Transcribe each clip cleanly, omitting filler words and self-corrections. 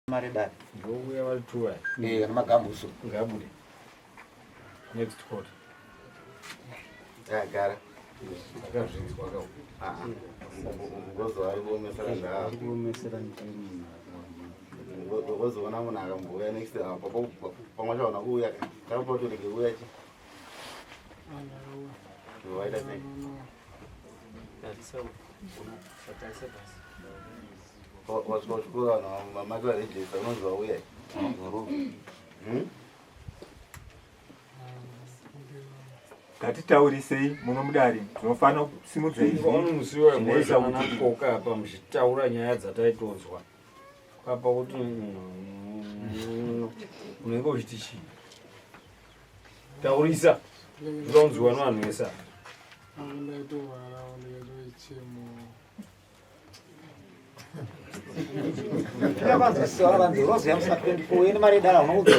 Mare dad. Go we are true. Kana magambuso. Ngabule. Next court. Gara. Akazvinzwa ka. Ngozo alibomesera ndawo. Alibomesera ndini. Ngozoona munhu akamboya next apo pamwe chaona kuuya tapoto ndikuuya chi. Waida sei. Wasikuwa na mamaka register unozwa uya. Katitaurisei muno mudare tinofana kusimudza izvi. Unomusiwa kuisa unakoka apa muchitaura nyaya dzataitonzwa. Apa kuti unenge uchiti chii? Taurisa. Ndonzwa vanhu vese. Ndakwanziswa vanhu rozi yamusa 24 yeni mari dala unoudzwa.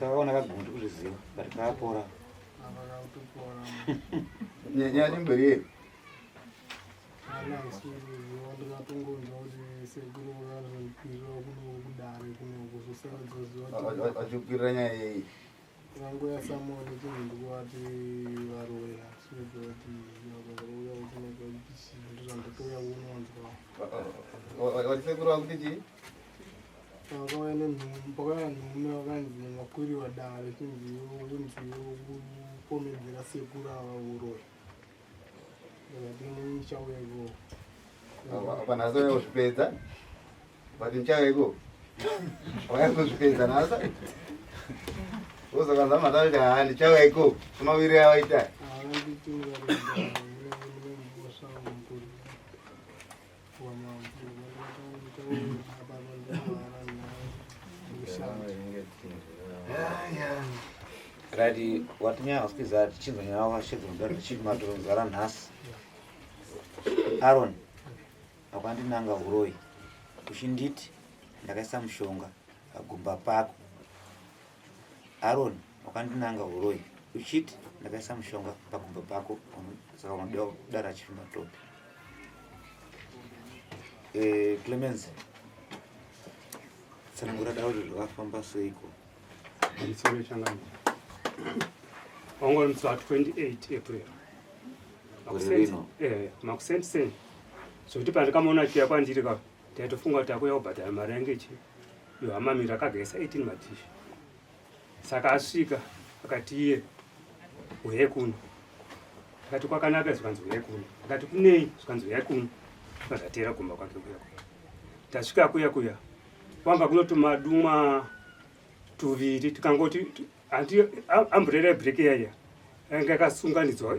Takaona kagundu kuzviziva bari kapora. Nyaya chimberi yei. Achikwirira nyaya yei. Rangoya samoni ndikuati varoya sikuti varoya kuti ndizvandotoya unonzwa wachisekura kuti chii pakauya nenhumbi vakanzi makwiri wadare chinziyo kunziyo kupomedzera sekuru ava uroya ndikati nichauyeko panhasi waya kuzvipedza but nichauyeko waya kuzvipedza nhasa uzokanza matati handichauyeko semawiri avaita Radi watinya wasikiza chinzo nyawa washidzo ndari chimatozara nhasi. Aaron akwandinanga uroi kushinditi ndakaisa mushonga pagumba pako. Aaron akwandinanga uroi uchiti ndakaisa mushonga pagumba pako saka unoda kudara chimatope. Clemens sanangura dawo zvakafamba seiko nditsore changani ongol mtswa 28 April makusendiseni zvokuti pandikamaona chiya kwandiri ka taitofunga kuti akuya kubhadhara mari yange chi yo amamira akagaisa 18 matishi saka asvika akati iye uye kuno akati kwakanaka zvikanzi uye kuno akati kunei zvikanzi uye kuno akatera gumba kwake kuya tasvika kuya kwanga kunotomadumwa tuviri tikangoti handi ambrera break yaya yanga yakasunganidzwa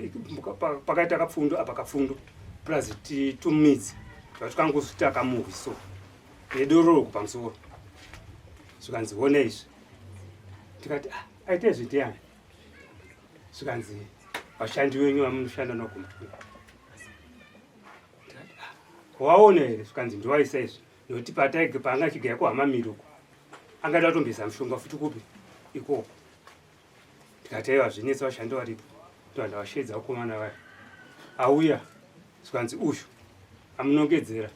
pakaita kapfundo apa kapfundo plus tumidzi tikangosvitaka muvi so nedororo pamusoro zvikanzi ona izvi tikati aite zvitiyani zvikanzi vashandi wenyu vamunoshanda nogumba waona here zvikanzi ndiwaisa izvi nokuti pataige paanga achigaya kuhamamiri uko angada atombesa mushonga futi kupi ikoko tikati aiwa zvinetsa vashandi varipo towanda vashedza vakomana vaya auya zvikanzi ushu amunongedzera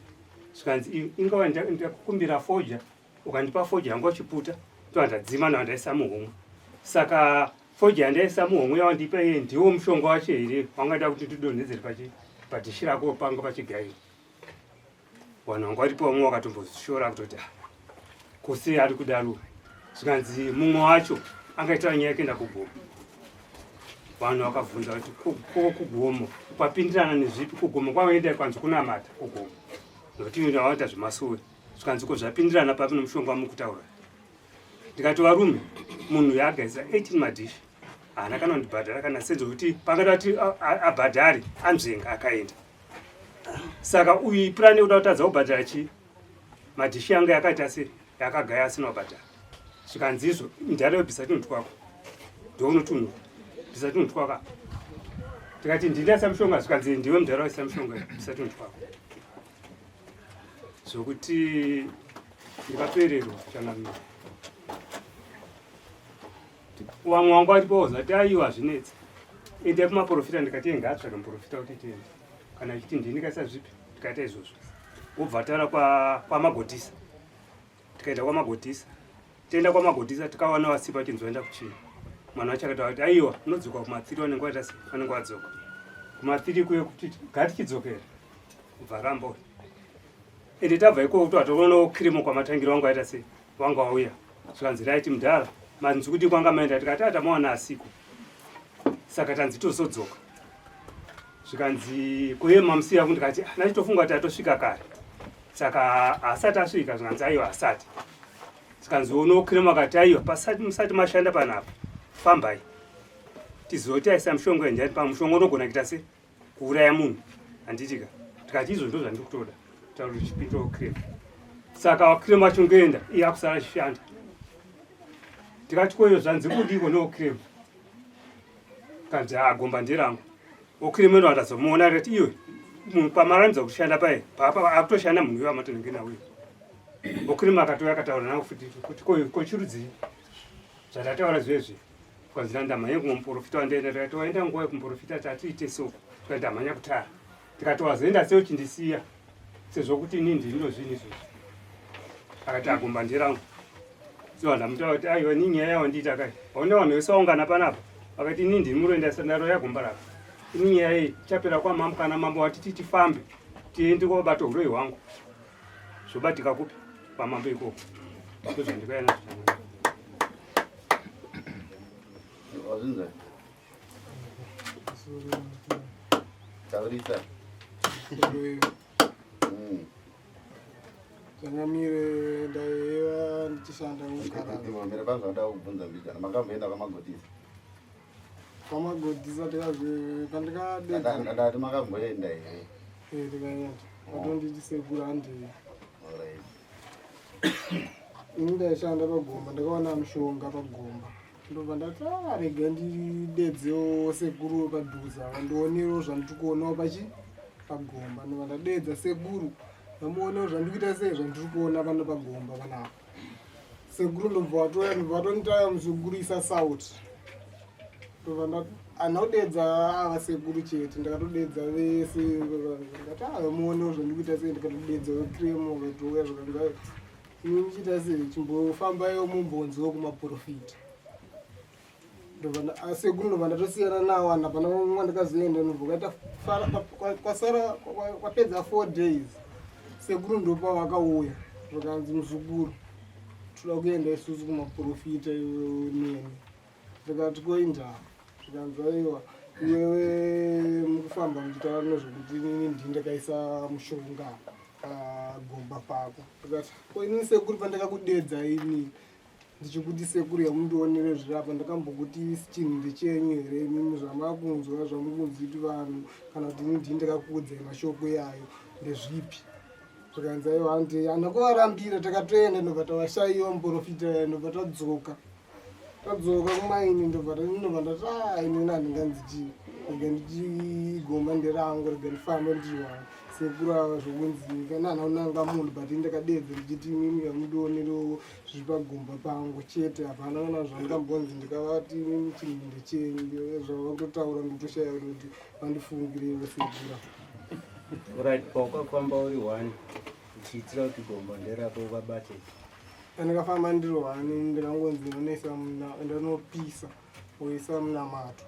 zvikanzi ingava ndakukumbira foja ukandipa foja yangu wachiputa towandadzima nawandaisa muhomwe saka foja yandaisa muhomwe yawandipa iye ndiwo mushonga wacho here wangada kuti tidonhedzere patishi rako panga pachigairo vanhu vanga varipo vamwe vakatombozvishora kutoti kusi ari kudaro zvikanzi mumwe wacho angaita nyaya yekuenda kugomo vanhu vakabvunza kuti kugomo kwapindirana nezvipi kugomo kwavaenda kwanzi kunamata kugomo nokuti vaita zvemasuwe zvikanzi ko zvapindirana papi nomushonga wamukutaura ndikati varume munhu yaagaisa 18 madishi haana kana kundibhadhara kana sezvokuti pangada kuti abhadhare anzvenga akaenda saka uyu purani uda kutadza kubhadhara chii madhishi yanga yakaita sei yakagaya asina kubhadhara zvikanzi izvo ndare yobvisa tunhu twako ndounotunhu bvisa tunhu twaka tikati ndindaisa mushonga zvikanzi ndiwe mudhara waisa mushonga bvisa tunhu twako zvokuti ndikapererwa changamira vamwe wangu varipo zati aiwa zvinetsa ende kumaprofita ndikati enga atsvaga muprofita kuti tiende kana achiti ndini kaisa zvipi tikaita izvozvo wobva taura kwamagodhisa tikaenda kwamagodhisa tienda kwamagodhisa tikawana wasipa achinzoenda kuchini mwana wacho akataura kuti aiwa unodzoka kuma3 wanenge waita sei wanenge wadzoka kuma3 kuye kuti ngatichidzokera kubva rambo ende tabva ikoko tatoonao kirimo kwamatangira wangu aita sei wanga wauya zvikanzi raiti mudhara manzi kuti kwanga maenda tikati atamawana asiku saka tanzi tozodzoka zvikanzi kuyema musiya ndikati nachitofunga kuti atosvika kare saka asati asvika zvikanzi aiwa asati zvikanzi unokirema akati aiwa musati mashanda panapa fambai tizoti aisa mushongo enjani pamushongo unogona kuita se kuuraya munhu handitika tikati izvo ndo zvandiri kutoda tauri chipinda kirema saka wakirema wacho ngoenda iye akusara achishanda tikati koyo zvanzi kudiko neokirema kanzi agomba nderangu okirema ndo andazomuona akati iwe pamaramidza kushanda paye papa akutoshanda munhu iwe amatonenge nauyo okirema akatouya akataura nangu futi kuti kochirudzii zvatataura zvezvi kwanzi ndamhanya kumumuprofita wandaenda tikati waenda nguva yekumuprofita tatiite so tikati ndamhanya kutara tikati wazoenda sei uchindisiya sezvo kuti ini ndino zvinhu izvozvi akati agomba nderangu so ndamutaura kuti aiwa ni nyaya yawandiita kai waona vanhu vese vaungana panapa akati ini ndiri muroenda sandaro yagomba rapa ini nyaya iyi chapera kwamambo kana mambo watiti tifambe tiende kobata uroi hwangu zvobatika kupi pamambo ikoko ndo zvandikaena wazvinzwa taurisa Tangamire ndaiva ndichishanda mumere pazvanda kubvunza mbijana makamboenda kwamagodhisa kwamagodhisa ndati makamboenda here tikaenda watondichisekura handii ini ndaishanda pagomba ndakaona mushonga pagomba ndobva ndati rega ndidedzewo sekuru padhuza vandionewo zvandiri kuonawo pagomba ndobva ndadedza sekuru ndamuonewo zvandikuita sei zvandiri kuona pano pagomba panapa sekuru ndobva watonitaya muzogurisa sauti ndobva anaudedza ava sekuru chete ndakatodedza vese ndikati vamuonewo zvandikuita sei ndikatodedza wekremo vakatouya zvakangai ini ndichita sei chimbofambaiwo mumbonziwo kumaprofita sekuru ndobva ndatosiyana nawo ana pana mwandikazoenda ndobva kwasara kwapedza 4 days sekuru ndopa wakauya zvakanzi muzukuru toda kuenda isusu kumaprofita neni ndikati koindava zvikanzi aiwa iwewe mukufamba muchitaura nezvekuti inini ndindakaisa mushonga pagomba pako ndikati ko inini sekuru pandakakudedza ini ndichikuti sekuru yamundionere zvirapa ndakambokuti chinhu ndechenyu here imimi zvamakunzwa zvamukunziti vanhu kana kuti ini ndindakakuudzai mashoko yayo ndezvipi zvikanzi aiwa handi anakuvarambira takatoenda ndobva tavashayiwa muprofita ndobva tadzoka kumaini ndobva ndati inini handinganziti rega ndichigomba nderangu rega ndifambe ndichiwana sekuru ava zvokunzi kana anaunanga munhu but ndakadedza ndichiti imimi yamundionerewo zviri pagomba pangu chete hapana kana zvandingambonzi ndikavati imimi chinhu ndechenyu zvavakutotaura nditoshaya kuti vandifungirewo sekuru right paukafamba uri 1 uchiitira kuti gomba nderako ukabate ndakafamba ndiri 1 ndikangonzi ndanopisa oisa munamato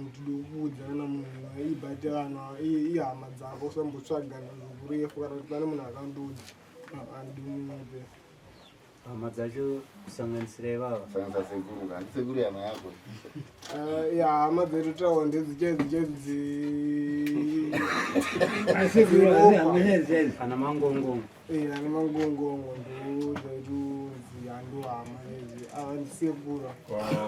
ndidokudza kana munhu ibate vanhu ihama dzako usambotsvagana zvokurefu kana kuti pane munhu akandiudza andimupe hama dzacho kusanganisira ivava sanganisa sekuru kandi sekuru yama yako hama dzedu tawa ndedzichedzi ana mangongongo ana mangongongo ndo dzedu ziyandu hama ezi ava ndisekura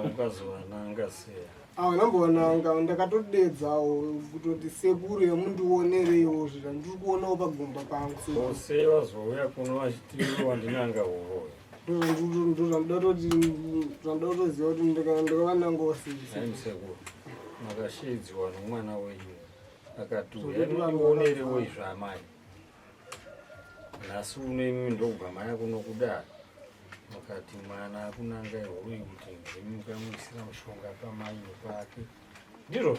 ukazowananga seya ndamboonanga ndakatodedzawo kutoti sekuru yamundionerewo zvira ndiri kuonawo pagomba pangu ose vazouya kuno vachiti wandinanga uvoya ndozvandatoti ndakavanangosisa sekuru makashedziwa nomwana wenyu akatuya nondionerewo izvo amai nhasi uno imimi ndobva maya kuno kudaro mukati mwana akunanga ihoyi kuti ndimi mukamuisira mushonga pamaino pake ndiro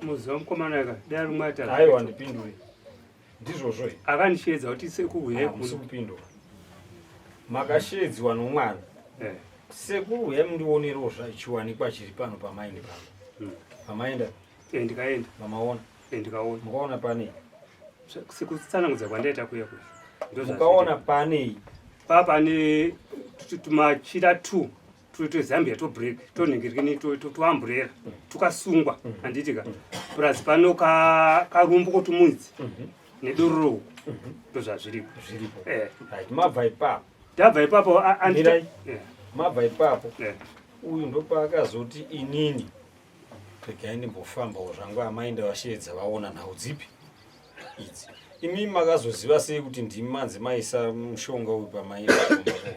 muzi wamukomana ka dai rumwe ati aiwa ndipindure ndizvozvo akandishedza kuti sekuru musi kupindura makashedziwa nomwana sekuru yamundionerewo zvachiwanikwa chiri pano pamaindi pano pamaenda ndikaenda mamaona ndikaona mukaona panei sekutsanangudza kwandaita kuya mukaona panei papane tumachira 2 twezambia tobreak tonhingirikini toamburera tukasungwa handitika plus pano karumbu kotumudzi nedoro uku ndozvazviripo mabva ipapo ndabva ipapo mabva ipapo uyu ndopaakazoti inini regai ndimbofambawo zvangu amaenda vashedza vaona nhau dzipi idzi imi makazoziva sei kuti ndimi manzi maisa mushonga uyu pamaina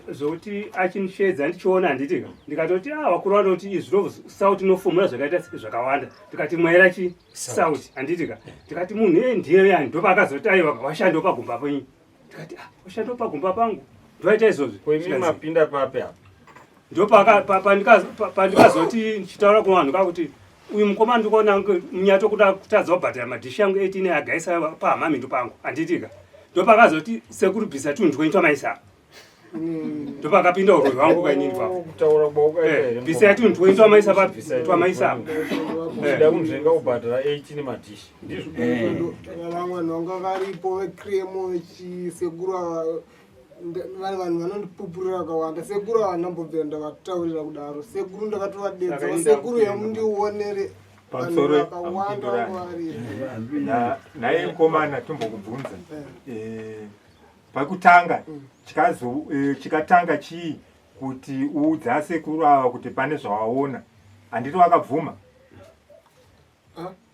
zvokuti achinishedza ndichiona handitika ndikatoti vakuru vanoti izvi sauti inofumura zvakaita zvakawanda ndikati mwaira chi sauti handitika ndikati munhu ndiye yani ndopaakazoti aiwa washandawo pagumba penyu ndikati washandawo pagumba pangu ndoaita izvozvi koimi mapinda pape apa ndopandikazoti ndichitaura kuvanhu kakuti uyu mukomana ndikuona munyato kuda kutadza kubhadhara madhishi yangu 18 agaisa pahamamindu pangu handitika ndopakazoti sekurubvisa tundwenyu twamaisa ndopakapinda urori wangu kainini bvisa yatundwenyu twamaisa twamaisa ida kunzvenga kubhadhara 18 madhishi vamwe nhonga varipo vekremo vechisekuru vane vanhu vanondipupurira vakawanda sekuru ava ndambobvira ndavataurira kudaro sekuru ndakatovadedza sekuru yamundionere pamusoro vakawanda vari naye mukomana tombokubvunza pakutanga chikatanga chii kuti uudza sekuru ava kuti pane zvawaona handiti wakabvuma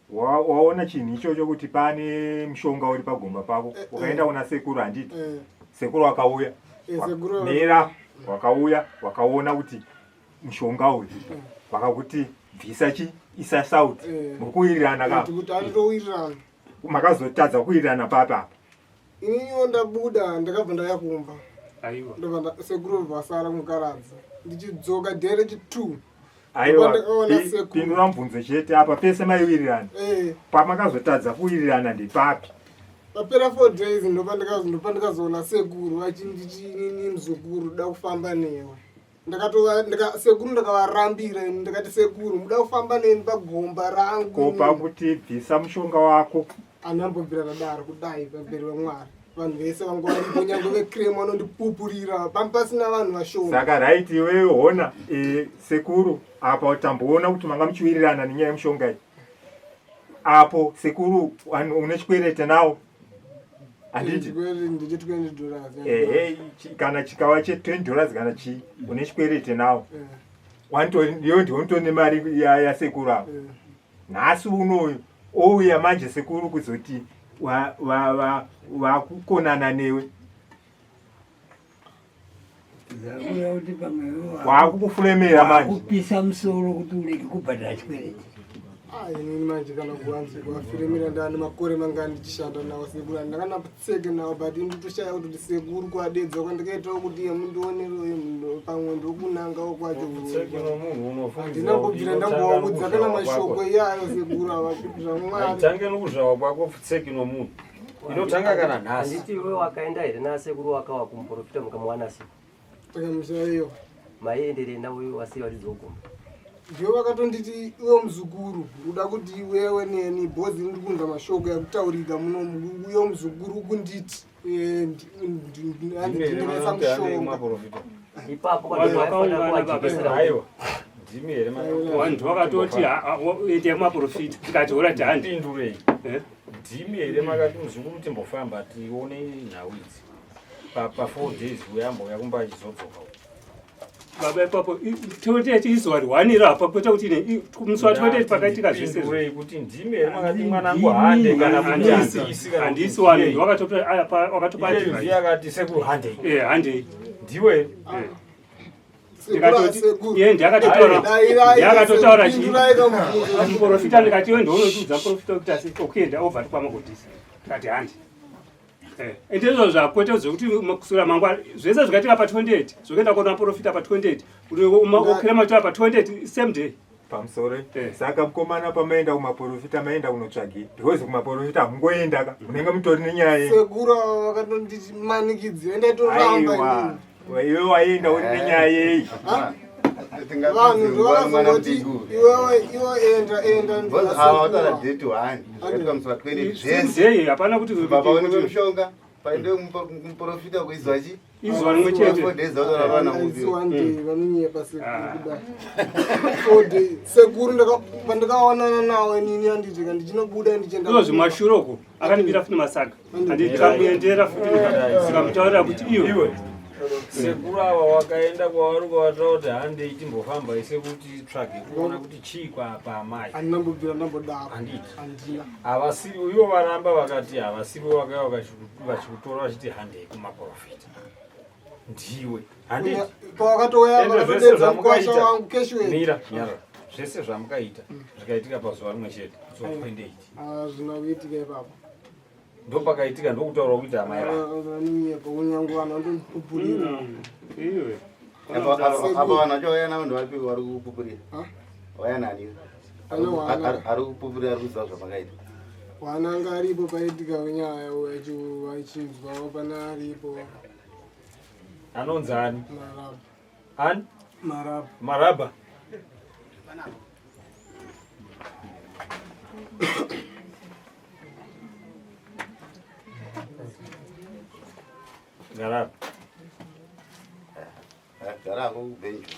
waona chinhu ichocho kuti pane mushonga uri pagomba pako ukaenda una sekuru handiti sekuru wakauya mera wakauya wakaona kuti mushonga uyu wakakuti bvisa chi isa sauti mukuwirirana ka kuti anditowirirana makazotadza kuwirirana papa ininiwo ndabuda ndakabva ndaya kumba aiwa ndobva sekuru vasara mukaradza ndichidzoka dhere chi2 aiwa pindura mubvunzo chete apa pese maiwirirana pamakazotadza kuwirirana ndipapi papera 4 days ndopa ndikazoona sekuru vachindichinini muzukuru da kufamba newe sekuru ndakavarambira ndikati sekuru muda kufamba neni pagomba rangu kopa kuti bvisa mushonga wako anambobvira radaro kudai pamberi vamwari vanhu vese vanga varipo nyange vekremu vanondipupurira pasina vanhu vashoma saka raiti iwewe hona sekuru apa utamboona kuti manga muchiwirirana nenyaya yemushonga iyi apo sekuru une chikwerete nawo handiti kana chikava $20 kana chii une chikwerete nawo iyo ndionitone mari yasekuru avo nhasi unoyu ouya manje sekuru kuzoti vakukonana newe wakukufuremera manje kupisa musoro kuti ureke kubhadhara chikwereti inini manje kana kuwanzi kuafiremira ndani makore manga ndichishanda nawo sekuru ndakanatseke nawo but nditoshaya kuti sekuru kwadedza kwandikaitawo kuti mundionerewo pamwe ndokunangawo kwacho ndinambobvira ndambowaudza kana mashoko iyayo sekuru avazvange nokuzvava kwako pfutseki nomunhu inotanga kana nhasi handiti iwe wakaenda here nasekuru wakawa kumuprofita mukamuwana sei takamushayiwa maienderei nawe wasiva tidzogumba ndiwo vakatonditi iwe muzukuru uda kuti wewe neni bhozi ndiri kunzwa mashoko yakutaurika muno uyo muzukuru kunditi andindimaisa mushonga ipapo aiwa ndimi here vanhu vakatoti ende yekumaprofita tikati urati handipindurei ndimi here makati muzukuru timbofamba tione nhau idzi pa4 days uyambouya kumba achizodzoka baba ipapo toteti izuva riwanira apa kwete kuti musi watoteti pakaitika zvese kuti ndimi here makati mwanangu hande kana handisi wanu wakatopaii akati sekuru handei handei ndiwe ndakatotaura muprofita ndikati iwe ndounotiudza muprofita kuti asi okuenda obva tipamagodhisi tikati handi ende izvo zvakwete zvokuti kusura mangwana zvese zvikatika pa28 zvokuenda kuona muprofita pa28 ukrema tiva pa28 same day pamusoro saka mukomana pamaenda kumaprofita maenda kunotsvagi because kumaprofita hamungoenda ka munenge mutori nenyaya yenyu sekura vakatondimanikidziwa ndatoramba iwe waenda uri nenyaya yei vanhu ndovakazongoti iwe enda hapana kuti baba une mushonga paende muprofita kuizwa chi izwa rimwe chete vanonyepa sekuru pandikaonana nawe nini anditi kandi chinobuda ivo zvimashuroko akandibira futi masaga andikamuendera futi zikamutaurira kuti iwe sekuru ava wakaenda kwavari kwavataura kuti handei timbofamba ise kuti tsvage kuona kuti chii kwapa amai andinambobvira ndambodaro handiti andina havasiri ivo varamba vakati havasirivo vakaiva vachikutora vachiti handei kumaprofita ndiwe handiti pawakatoya vakatodedza mukwasha wangu mira nyarara zvese zvamukaita zvikaitika pazuva rimwe chete zokwendeiti zvina kuitika ipapo ndopakaitika ndokutaura kuti amai vanonyepa unyange vanhu vandopupurira apa vanhu vacho vaya navanhu vapi vari kupupurira vaya nani ari kupupurira ari kuziva zvamakaita wana anga aripo paitika nyaya vachinzwawo pana aripo anonzi ani maraba ani maraba maraba garapa garako kubenju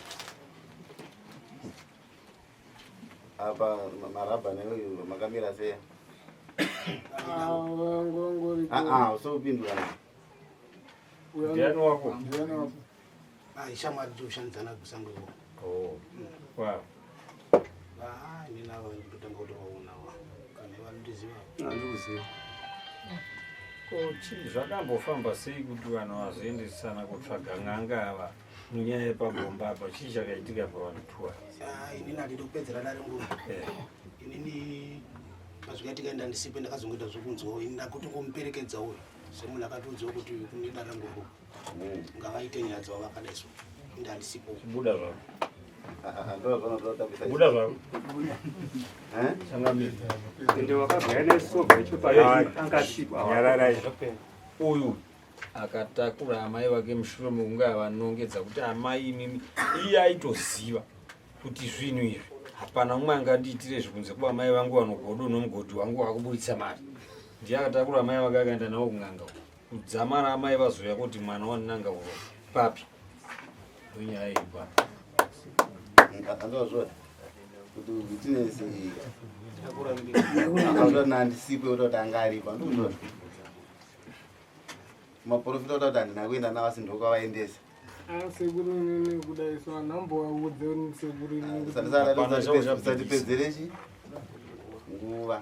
apa maraba newe makamira seya usopindura ndiani wako ishamwari tioshandidzana kusangoiwo wow ninavo ndotanga kutovaonawa kana vanondiziva andikuziva chii zvakambofamba sei kuti vanhu vazoendesana kutsvaga n'anga ava munyaya yepagomba apa chii chakaitika pavanhu tuwa inini handidi kupedzera dare nguva inini mazvikaitika enda ndisipe ndakazongoita zvokunzwawo ini ndakutongomuperekedza uyo semunhu akatiudzawo kuti kune dare nguru ngavaite nyaya dzavo vakadaiso inde handisipo buda zvako buda zvako ende wakagaya nesovha ichopaangasipa uyu akatakura amai vake mushure mekunge avanongedza kuti amai imimi iye aitoziva kuti zvinhu izvi hapana mumwe angandiitire zvikunze kuba amai vangu vanogodo nomugodhi wangu wakuburitsa mari ndiye akatakura amai vake akaenda navo kung'anga kudzamara amai vazoya kuti mwana waninanga uro papi ndonyaya ipa andozvo kuti vitinesi akaota nandisipe ota kuti anga aripa ndozvo maprofita ota kuti handina kuenda navasi ndokavaendesa sekuru nini kudaiso anambovaudze sekuru satipedzerechi nguva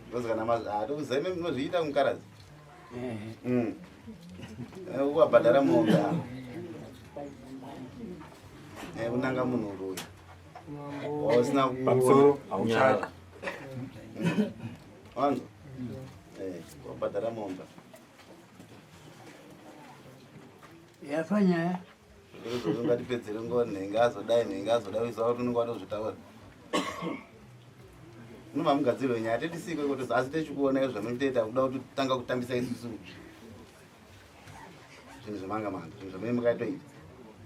ndozikanaatokuzai munozviita mukaradzi ukabhadhara mombe kunanga munhu uruyu wausina pamusoro hauchari wanzo wabhadhara mombe yafanya ngatipedzere ngo nhenga azodai uiziva kuti unenge watozvitaura noma mugadzirwe nyaya tetisikwe kuti asi techikuona zvamunotoita kuda kuti tanga kutambisa isusu zvinhu zvemanga zvinhu zvamene mukaitoita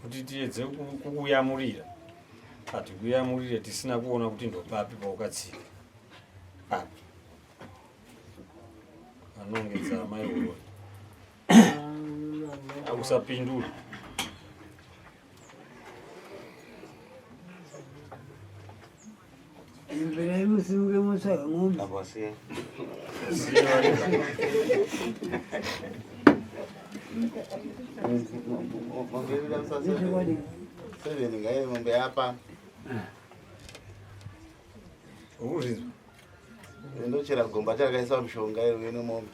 kuti tiedze kukuyamurira hatikuyamurire tisina kuona kuti ndopapi paukatsika api vanongedza amai uroi akusapindura imbere y'umusimuke musaga ng'ombe avasiya seveni ngai mombe yapa ukuzvinzwa ndochera gomba charakaisa mushonga wene mombe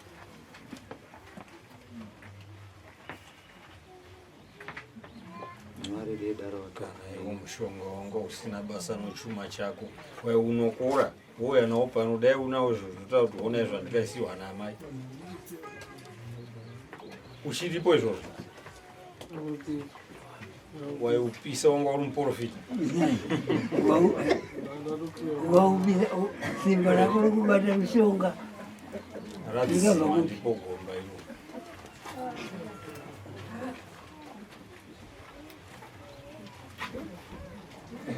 kana iwo mushonga wanga usina basa nochuma chako wai unokora wouya nawo pano dai unawo zvozotaura kuti ona zvandikaisiwa naamai uchiripo izvozvo waiupisa wanga uri muprofita waubisa simba rako rokubata mishonga radzima ndipogomba ilo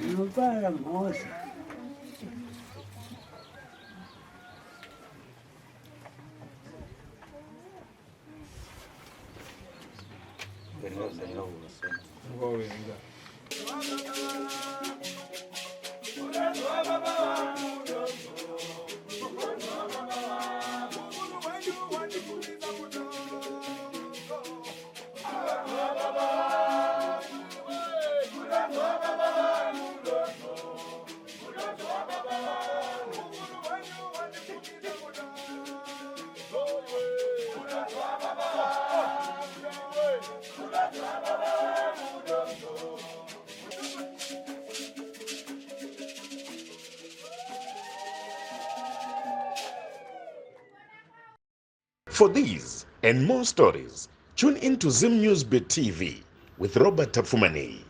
unopara mhosva For these and more stories, tune in to Zim News Bit TV with Robert Tafumani.